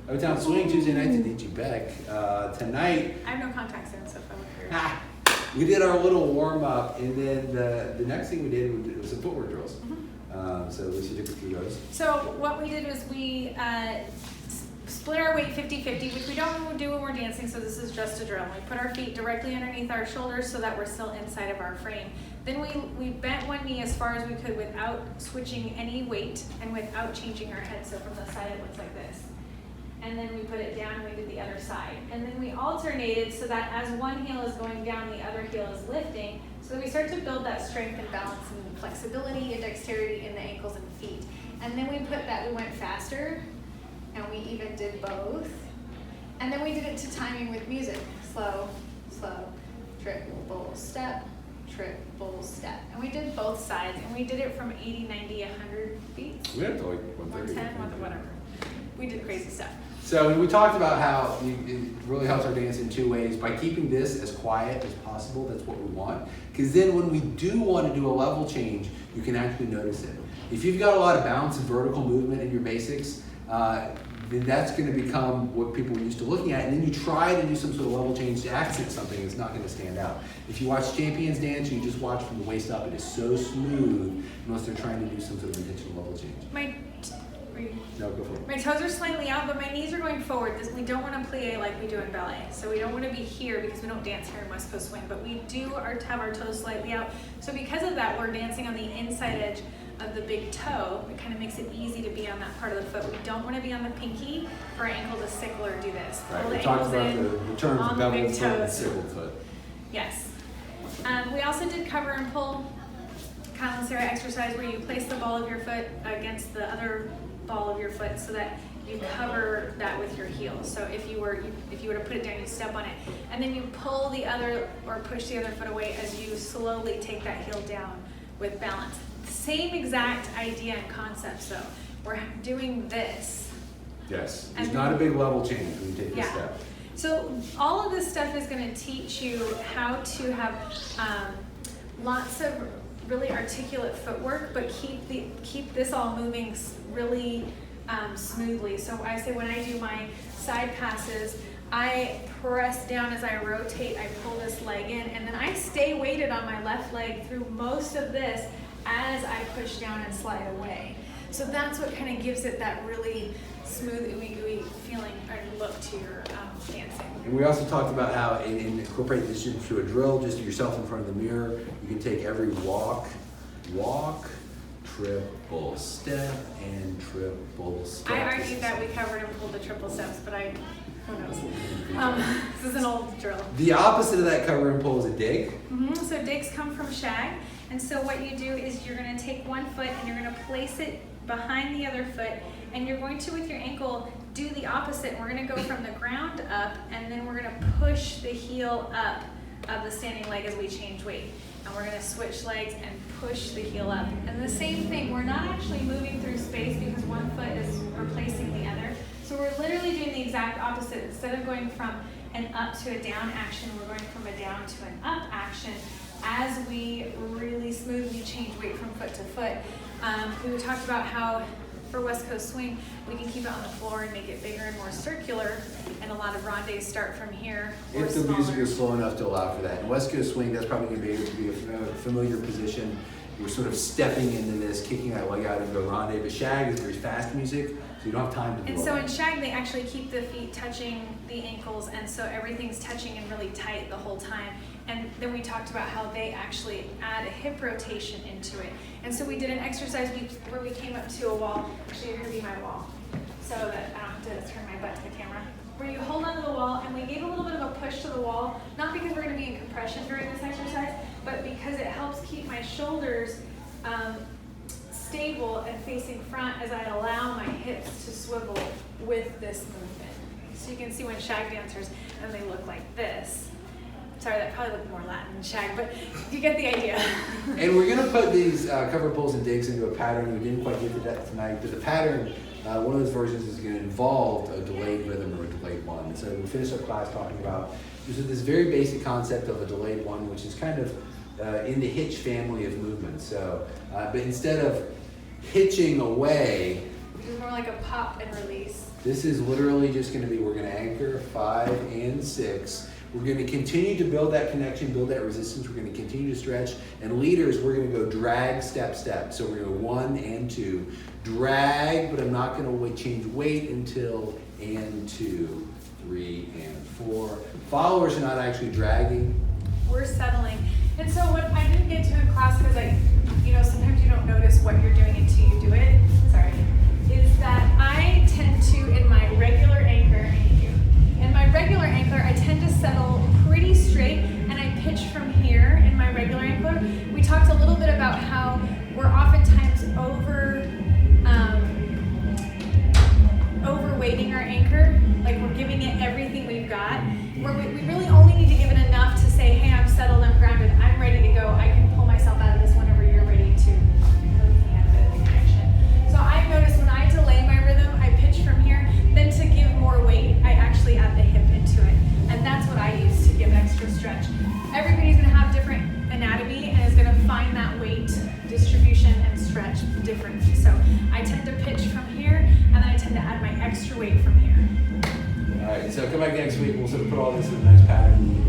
O-Town Swing Tuesday nights at DGBEK. Tonight, I have no contacts in, so if I would we did our little warm up, and then the next thing we did was some footwork drills. So Lecie took us through those. So what we did was we split our weight 50-50, which we don't do when we're dancing, so this is just a drill. We put our feet directly underneath our shoulders so that we're still inside of our frame. Then we bent one knee as far as we could without switching any weight and without changing our head. So from the side it looks like this. And then we put it down and we did the other side. And then we alternated so that as one heel is going down, the other heel is lifting. So that we start to build that strength and balance and flexibility and dexterity in the ankles and feet. And then we went faster, and we even did both. And then we did it to timing with music. Slow, slow, triple step, triple step. And we did both sides, and we did it from 80, 90, 100 feet. We had to like 130. 110, whatever. We did crazy stuff. So we talked about how it really helps our dance in two ways. By keeping this as quiet as possible, that's what we want. Because then when we do want to do a level change, you can actually notice it. If you've got a lot of bounce and vertical movement in your basics, then that's going to become what people are used to looking at. And then you try to do some sort of level change to accent something, it's not going to stand out. If you watch champions dance, you just watch from the waist up. It is so smooth unless they're trying to do some sort of intentional level change. No, go for it. My toes are slightly out, but my knees are going forward. We don't want to plie like we do in ballet. So we don't want to be here because we don't dance here in West Coast Swing, but we do have our toes slightly out. So because of that, we're dancing on the inside edge of the big toe. It kind of makes it easy to be on that part of the foot. We don't want to be on the pinky for our ankle to sickle or do this. Right, we talked about the terms of beveled foot and sickled foot. Yes. We also did cover and pull, Kyle and Sarah exercise where you place the ball of your foot against the other ball of your foot so that you cover that with your heel. So if you were to put it down, you step on it, and then you pull the other or push the other foot away as you slowly take that heel down with balance. Same exact idea and concepts though. We're doing this. Yes, it's not a big level change when you take this step. So all of this stuff is going to teach you how to have lots of really articulate footwork, but keep this all moving really smoothly. So I say when I do my side passes, I press down as I rotate, I pull this leg in, and then I stay weighted on my left leg through most of this as I push down and slide away. So that's what kind of gives it that really smooth, ooey gooey feeling or look to your dancing. And we also talked about how incorporate this into a drill, just yourself in front of the mirror. You can take every walk, triple step, and triple step. I argued that we covered and pulled the triple steps, but who knows? This is an old drill. The opposite of that cover and pull is a dig. So digs come from shag. And so what you do is you're going to take one foot and you're going to place it behind the other foot, and you're going to, with your ankle, do the opposite. We're going to go from the ground up, and then we're going to push the heel up of the standing leg as we change weight. And we're going to switch legs and push the heel up. And the same thing, we're not actually moving through space because one foot is replacing the other. So we're literally doing the exact opposite. Instead of going from an up to a down action, we're going from a down to an up action as we really smoothly change weight from foot to foot. We talked about how for West Coast Swing, we can keep it on the floor and make it bigger and more circular, and a lot of rondes start from here. If the music is slow enough to allow for that. In West Coast Swing, that's probably going to be a familiar position. You're sort of stepping into this, kicking that leg out into a ronde, but shag is very fast music, so you don't have time to do And all so that. in shag, they actually keep the feet touching the ankles, and so everything's touching and really tight the whole time. And then we talked about how they actually add a hip rotation into it. And so we did an exercise where we came up to a wall. Actually, you're gonna be my wall, so that I don't have to turn my butt to the camera. Where you hold onto the wall, and we gave a little bit of a push to the wall, not because we're gonna be in compression during this exercise, but because it helps keep my shoulders stable and facing front as I allow my hips to swivel with this movement. So you can see when shag dancers, and they look like this. Sorry, that probably looked more Latin than shag, but you get the idea. And we're going to put these cover pulls and digs into a pattern. We didn't quite get to that tonight, but the pattern, one of those versions is going to involve a delayed rhythm or a delayed one. So we finished up class talking about this very basic concept of a delayed one, which is kind of in the hitch family of movements. So, but instead of hitching away, It's more like a pop and release. This is literally just gonna be, we're gonna anchor 5 and 6. We're gonna continue to build that connection, build that resistance. We're gonna continue to stretch. And leaders, we're gonna go drag, step, step. So we're gonna go 1 and 2. Drag, but I'm not gonna change weight until and 2, 3 and 4. Followers are not actually dragging. We're settling. And so what I didn't get to in class, because sometimes you don't notice what you're doing until you do it, sorry, is that I tend to, in my regular anchor, I tend to settle pretty straight, and I pitch from here in my regular anchor. We talked a little bit about how we're oftentimes overweighting our anchor, like we're giving it everything we've got, where we really only need to give it enough to say, hey, I'm settled, I'm grounded, I'm ready to go, I can pull myself out of this whenever you're ready to move me out of the connection. So I've noticed when I delay my rhythm, I pitch from here, then to give more weight, I actually add the hip into it. And that's what I use to give extra stretch. Everybody's gonna have different anatomy and is gonna find that weight distribution and stretch differently. So I tend to pitch from here, and then I tend to add my extra weight from here. All right, so come back next week. We'll sort of put all this in a nice pattern.